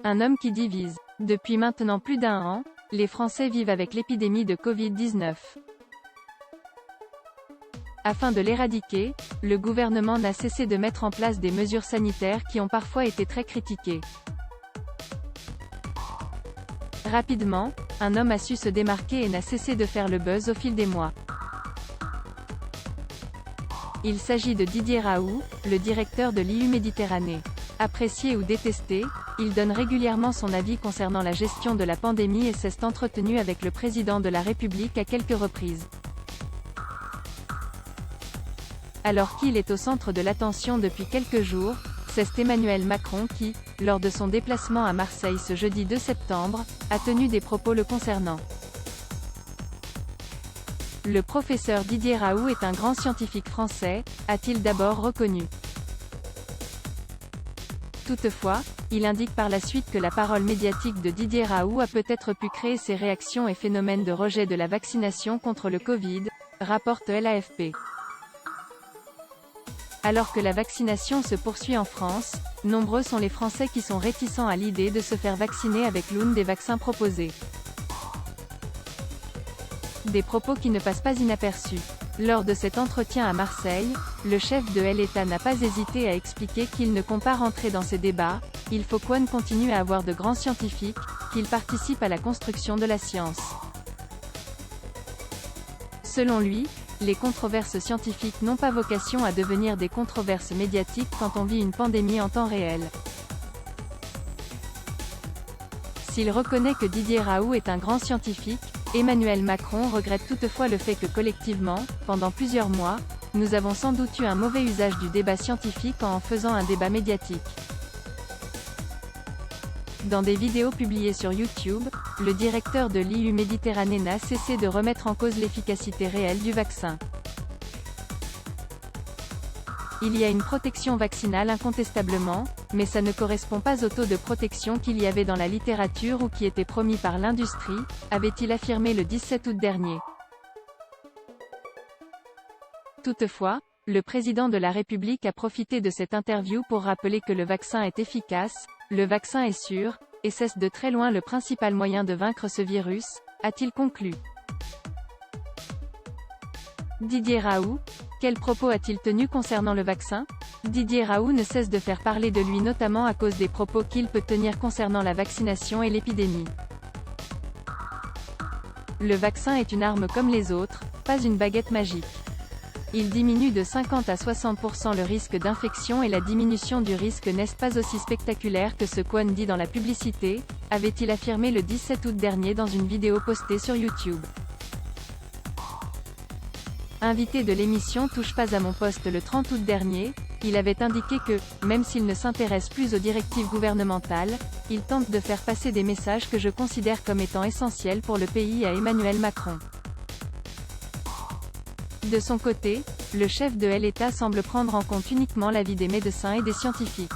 Un homme qui divise. Depuis maintenant plus d'un an, les Français vivent avec l'épidémie de Covid-19. Afin de l'éradiquer, le gouvernement n'a cessé de mettre en place des mesures sanitaires qui ont parfois été très critiquées. Rapidement, un homme a su se démarquer et n'a cessé de faire le buzz au fil des mois. Il s'agit de Didier Raoult, le directeur de l'IU Méditerranée. Apprécié ou détesté, il donne régulièrement son avis concernant la gestion de la pandémie et s'est entretenu avec le président de la République à quelques reprises. Alors qu'il est au centre de l'attention depuis quelques jours, c'est Emmanuel Macron qui, lors de son déplacement à Marseille ce jeudi 2 septembre, a tenu des propos le concernant. Le professeur Didier Raoult est un grand scientifique français, a-t-il d'abord reconnu. Toutefois, il indique par la suite que la parole médiatique de Didier Raoult a peut-être pu créer ces réactions et phénomènes de rejet de la vaccination contre le Covid, rapporte l'AFP. Alors que la vaccination se poursuit en France, nombreux sont les Français qui sont réticents à l'idée de se faire vacciner avec l'une des vaccins proposés. Des propos qui ne passent pas inaperçus. Lors de cet entretien à Marseille, le chef de l'État n'a pas hésité à expliquer qu'il ne compte pas rentrer dans ces débats, il faut qu'on continue à avoir de grands scientifiques, qu'ils participent à la construction de la science. Selon lui, les controverses scientifiques n'ont pas vocation à devenir des controverses médiatiques quand on vit une pandémie en temps réel. S'il reconnaît que Didier Raoult est un grand scientifique, Emmanuel Macron regrette toutefois le fait que collectivement, pendant plusieurs mois, nous avons sans doute eu un mauvais usage du débat scientifique en faisant un débat médiatique. Dans des vidéos publiées sur YouTube, le directeur de l'IU Méditerranée n'a cessé de remettre en cause l'efficacité réelle du vaccin. Il y a une protection vaccinale incontestablement, mais ça ne correspond pas au taux de protection qu'il y avait dans la littérature ou qui était promis par l'industrie, avait-il affirmé le 17 août dernier. Toutefois, le président de la République a profité de cette interview pour rappeler que le vaccin est efficace, le vaccin est sûr, et c'est de très loin le principal moyen de vaincre ce virus, a-t-il conclu. Didier Raoult, quels propos a-t-il tenus concernant le vaccin? Didier Raoult ne cesse de faire parler de lui notamment à cause des propos qu'il peut tenir concernant la vaccination et l'épidémie. Le vaccin est une arme comme les autres, pas une baguette magique. Il diminue de 50 à 60% le risque d'infection et la diminution du risque n'est pas aussi spectaculaire que ce qu'on dit dans la publicité, avait-il affirmé le 17 août dernier dans une vidéo postée sur YouTube. Invité de l'émission Touche pas à mon poste le 30 août dernier, il avait indiqué que, même s'il ne s'intéresse plus aux directives gouvernementales, il tente de faire passer des messages que je considère comme étant essentiels pour le pays à Emmanuel Macron. De son côté, le chef de l'État semble prendre en compte uniquement l'avis des médecins et des scientifiques.